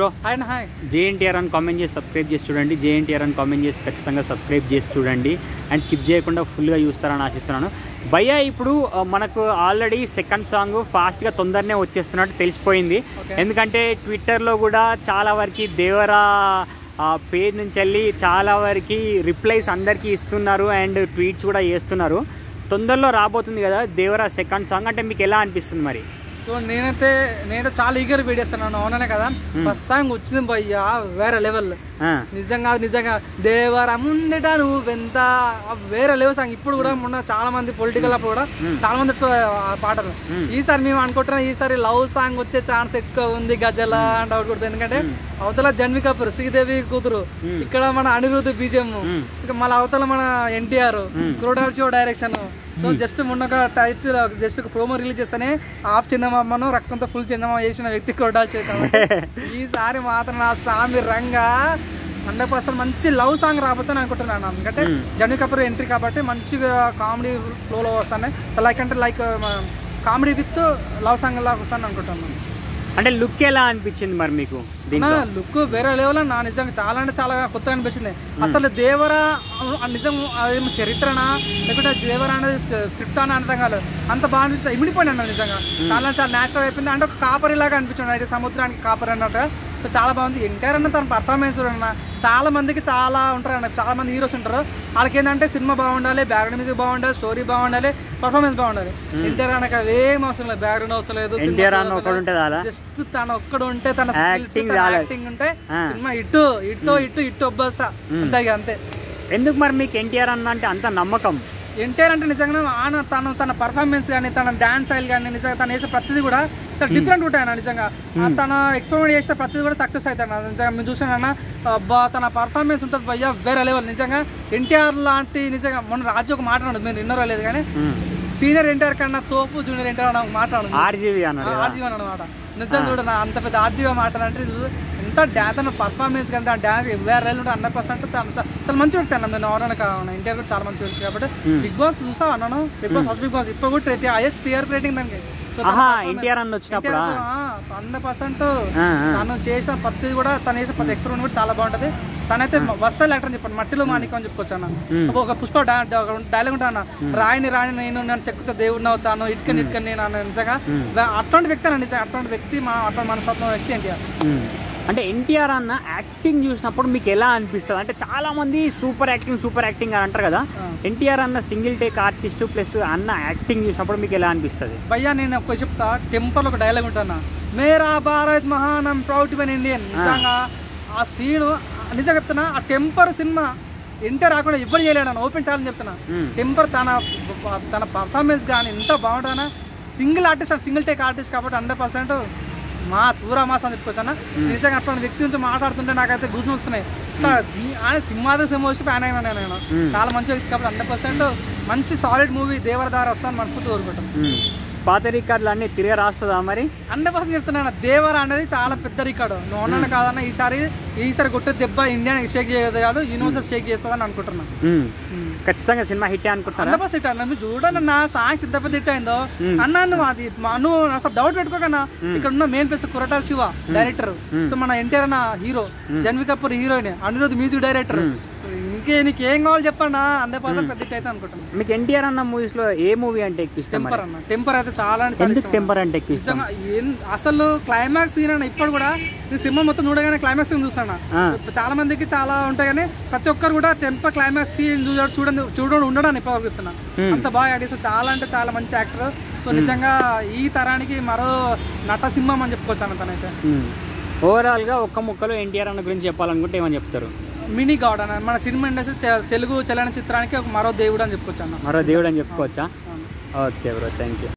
Hi JNTR అని comment చేసి subscribe చేసి చూడండి. జేఎన్టీఆర్ అని కామెంట్ చేసి ఖచ్చితంగా సబ్స్క్రైబ్ చేసి చూడండి అండ్ స్కిప్ చేయకుండా ఫుల్గా చూస్తారని ఆశిస్తున్నాను. భయ్యా ఇప్పుడు మనకు ఆల్రెడీ సెకండ్ సాంగ్ ఫాస్ట్గా తొందరనే వచ్చేస్తున్నట్టు తెలిసిపోయింది. ఎందుకంటే ట్విట్టర్లో కూడా చాలా వరకు దేవరా పేజ్ నుంచి వెళ్ళి చాలా వరకు రిప్లైస్ అందరికీ ఇస్తున్నారు అండ్ ట్వీట్స్ కూడా చేస్తున్నారు. తొందరలో రాబోతుంది కదా దేవరా సెకండ్ సాంగ్, అంటే మీకు ఎలా అనిపిస్తుంది మరి? సో నేనైతే చాలా ఈగర్ వెయిట్ చేస్తున్నాను. అవుననే కదా, ఫస్ట్ సాంగ్ వచ్చింది భయ్యా వేరే లెవెల్. నిజంగా దేవరా ముందట నువ్వెంత వేరే లెవెల్ సాంగ్. ఇప్పుడు కూడా మొన్న చాలా మంది పొలిటికల్ అప్పుడు కూడా చాలా మంది పాటలు. ఈసారి మేము అనుకుంటున్నాం ఈసారి లవ్ సాంగ్ వచ్చే ఛాన్స్ ఎక్కువ ఉంది గజల అంటే అవుతుంది. ఎందుకంటే అవతల జన్వి కపూర్ శ్రీదేవి కూతురు, ఇక్కడ మన అనిరుద్ధ్ బీజం, ఇంకా మళ్ళీ అవతల మన ఎన్టీఆర్ క్రోడాల్ షో డైరెక్షన్. సో జస్ట్ మొన్న ఒక టైటిల్ జస్ట్ ఒక ప్రోమో రిలీజ్ చేస్తేనే హాఫ్ చందమామను రక్తంతో ఫుల్ చందమామ చేసిన వ్యక్తి క్రోడాల్ షో. ఈసారి మాత్రం నా సామి రంగా 100% మంచి లవ్ సాంగ్ రాబోతుందని అనుకుంటున్నాను. ఎందుకంటే జన్వి కపూర్ ఎంట్రీ కాబట్టి మంచిగా కామెడీ ఫ్లోలో వస్తాయి. So like comedy with love song లాగా వస్తాను అనుకుంటున్నాను. అంటే లుక్ ఎలా అనిపించింది మరి మీకు? లుక్ వేరే లెవెల్ నా నిజంగా చాలా అంటే చాలా కొత్తగా అనిపించింది. అసలు దేవరా నిజం అదేమో చరిత్రనా లేకుంటే దేవరా అనేది స్క్రిప్ట్ అని అర్థం కాలేదు. అంత బాగా అనిపించింది, ఇమిడిపోయినా నిజంగా. చాలా న్యాచురల్ అయిపోయింది. అంటే ఒక కాపరి లాగా అనిపించింది, అయితే సముద్రానికి కాపరి అన్నట్టుగా. సో చాలా బాగుంది. ఎన్టీఆర్ అన్న తన పర్ఫార్మెన్స్ అన్న చాలా మందికి చాలా ఉంటారు అన్న, చాలా మంది హీరోస్ ఉంటారు. వాళ్ళకి ఏంటంటే సినిమా బాగుండాలి, బ్యాక్గ్రౌండ్ మ్యూజిక్ బాగుండాలి, స్టోరీ బాగుండాలి, పర్ఫార్మెన్స్ బాగుండాలి. ఎన్టీఆర్ అన్నకి అవేం అవసరం లేదు, బ్యాక్గ్రౌండ్ అవసరం లేదు, జస్ట్ తన ఒక్కడు ఉంటే తన యాక్టింగ్ ఉంటే సినిమా ఇటు ఒబ్బసా అంతే. ఎందుకు మరి మీకు ఎన్టీఆర్ అన్న అంటే అంత నమ్మకం? ఎన్టీఆర్ అంటే నిజంగా తన పర్ఫార్మెన్స్ కానీ తన డాన్స్ స్టైల్ కానీ నిజంగా తను చేసే ప్రతిదీ కూడా చాలా డిఫరెంట్ ఉంటాయి అన్న. నిజంగా తన ఎక్స్పెరిమెంట్ చేస్తే ప్రతిదీ కూడా సక్సెస్ అవుతాయి. నిజంగా మేము చూసానన్నా తన పర్ఫార్మెన్స్ ఉంటుంది భయ్యా వేరే లెవెల్. నిజంగా ఎన్టీఆర్ లాంటి నిజంగా మొన్న రాజు ఒక మాట్లాడదు, మీరు విన్నరో లేదు కానీ సీనియర్ ఎన్టీఆర్ కన్నా తోపు జూనియర్ ఎన్టీఆర్ అన్న మాట్లాడదు. ఆర్జీవి అన్నమాట. నిజంగా చూడ అంత పెద్ద ఆర్జీవి మాట్లాడంటే ఎంత తన పర్ఫార్మెన్స్ కానీ తన డాన్స్ వేరే లెవెల్ ఉంటుంది. 100% చాలా మంచి వ్యక్తి అన్న. నేను ఎవరైనా ఎన్టీఆర్ కూడా చాలా మంచి వ్యక్తి కాబట్టి బిగ్ బాస్ చూసావు అన్నాను. బిగ్ బాస్ ఇప్పుడు కూడా హైయెస్ట్ టీఆర్పీ రేటింగ్ దానికి. ఎన్టీఆర్ అన్న వచ్చినప్పుడు 100% తను చేసిన ప్రతిది కూడా తను చేసిన ప్రతి ఎక్స్పెరిమెంట్ కూడా చాలా బాగుంటది. తనైతే వర్స్టైల్ యాక్టర్ అని చెప్పండి, మట్టిలో మాణిక్యం అని చెప్పుకోవచ్చు అన్న. ఒక పుష్ప డైలాగ్ ఉంటా అన్న, రాయిని నేను చెక్కుతా దేవుడిని అవుతాను, ఇటుకని నేను అన్న. నిజంగా అట్లాంటి వ్యక్తి అన్న, నిజంగా అట్లాంటి వ్యక్తి అట్లాంటి మనస్తత్వం వ్యక్తి ఎన్టీఆర్. అంటే ఎన్టీఆర్ అన్న యాక్టింగ్ చూసినప్పుడు మీకు ఎలా అనిపిస్తుంది? అంటే చాలా మంది సూపర్ యాక్టింగ్ అని అంటారు కదా, ఎన్టీఆర్ అన్న సింగిల్ టేక్ ఆర్టిస్ట్ ప్లస్ అన్న యాక్టింగ్ చూసినప్పుడు మీకు ఎలా అనిపిస్తుంది? భయ్యా నేను ఒక చెప్తా, టెంపర్లో ఒక డైలాగ్ ఉంటాను, మేరా భారత్ మహాన్ I'm proud to be an Indian. నిజంగా ఆ సీను నిజంగా చెప్తున్నా, ఆ టెంపర్ సినిమా ఎన్టీఆర్ రాకుండా ఎవరు చేయలేడు, ఓపెన్ ఛాలెంజ్ చెప్తున్నా. టెంపర్ తన పర్ఫార్మెన్స్ కానీ ఎంత బాగుంటుందన్నా. సింగిల్ టేక్ ఆర్టిస్ట్ కాబట్టి 100% మాస్ అని చెప్పుకోవచ్చు అన్న. నిజంగా అట్లాంటి వ్యక్తి నుంచి మాట్లాడుతుంటే నాకైతే గుర్తు వస్తున్నాయి. ఆయన సినిమా వచ్చి ఫ్యాన్ అయినా నేను. చాలా మంచి వ్యక్తి కాబట్టి 100% మంచి సాలిడ్ మూవీ దేవరదారి వస్తాను మనకు కోరుకుంటాం. పాత రికార్డులు అన్ని తిరిగి రాస్తుందా మరి? 100% చెప్తున్నాను, దేవర అనేది చాలా పెద్ద రికార్డు. నువ్వు కాదన్న ఈసారి కొట్టే దెబ్బ ఇండియాకి షేక్ చేయదు కాదు, యూనివర్సల్ షేక్ చేస్తుందని అనుకుంటున్నాను. ఖచ్చితంగా సినిమా హిట్ అనుకుంటున్నాను. 100% హిట్ అన్న. చూడండి నా సాంగ్స్ ఎంత పెద్ద హిట్ అయిందో అన్న. నువ్వు అసలు డౌట్ పెట్టుకోకన్నా, ఇక్కడ ఉన్న main place Koratala Siva director, so మన ఎన్టీఆర్ అన్న hero, Janhvi Kapoor heroine, Anirudh music director. నీకేం కావాలి చెప్పండి, 100% పెద్ద హిట్ అయితే అనుకుంటున్నాను. మీకు ఎన్టీఆర్ అన్న మూవీస్ లో ఏ మూవీ అంటే ఎక్కువ ఇష్టం? టెంపర్ అన్న. టెంపర్ అయితే చాలా టెంపర్ అంటే ఎక్కువ ఇష్టం. అసలు క్లైమాక్స్ సీన్ అన్న. ఇప్పుడు కూడా ఈ సినిమా మొత్తం చూడగానే క్లైమాక్స్ సీన్ చూస్తాను. చాలా మందికి చాలా ఉంటాయి కానీ ప్రతి ఒక్కరు కూడా టెంపర్ క్లైమాక్స్ సీన్ చూడండి ఉండడానికి ఇప్పుడు చెప్తున్నా. అంత బాగా యాక్ట్ చేస్తారు, చాలా అంటే చాలా మంచి యాక్టర్. సో నిజంగా ఈ తరానికి మరో నటసింహం అని చెప్పుకోవచ్చు అన్న తనైతే. ఓవరాల్ గా ఒక్క ముక్కలో ఎన్టీఆర్ అన్న గురించి చెప్పాలనుకుంటే ఏమని చెప్తారు? మినీ గాడ్ అన్న. మన సినిమా ఇండస్ట్రీ తెలుగు చలనచిత్రానికి మరో దేవుడు అని చెప్పుకోవచ్చు అన్న. మరో దేవుడు అని చెప్పుకోవచ్చా? Okay bro, thank you.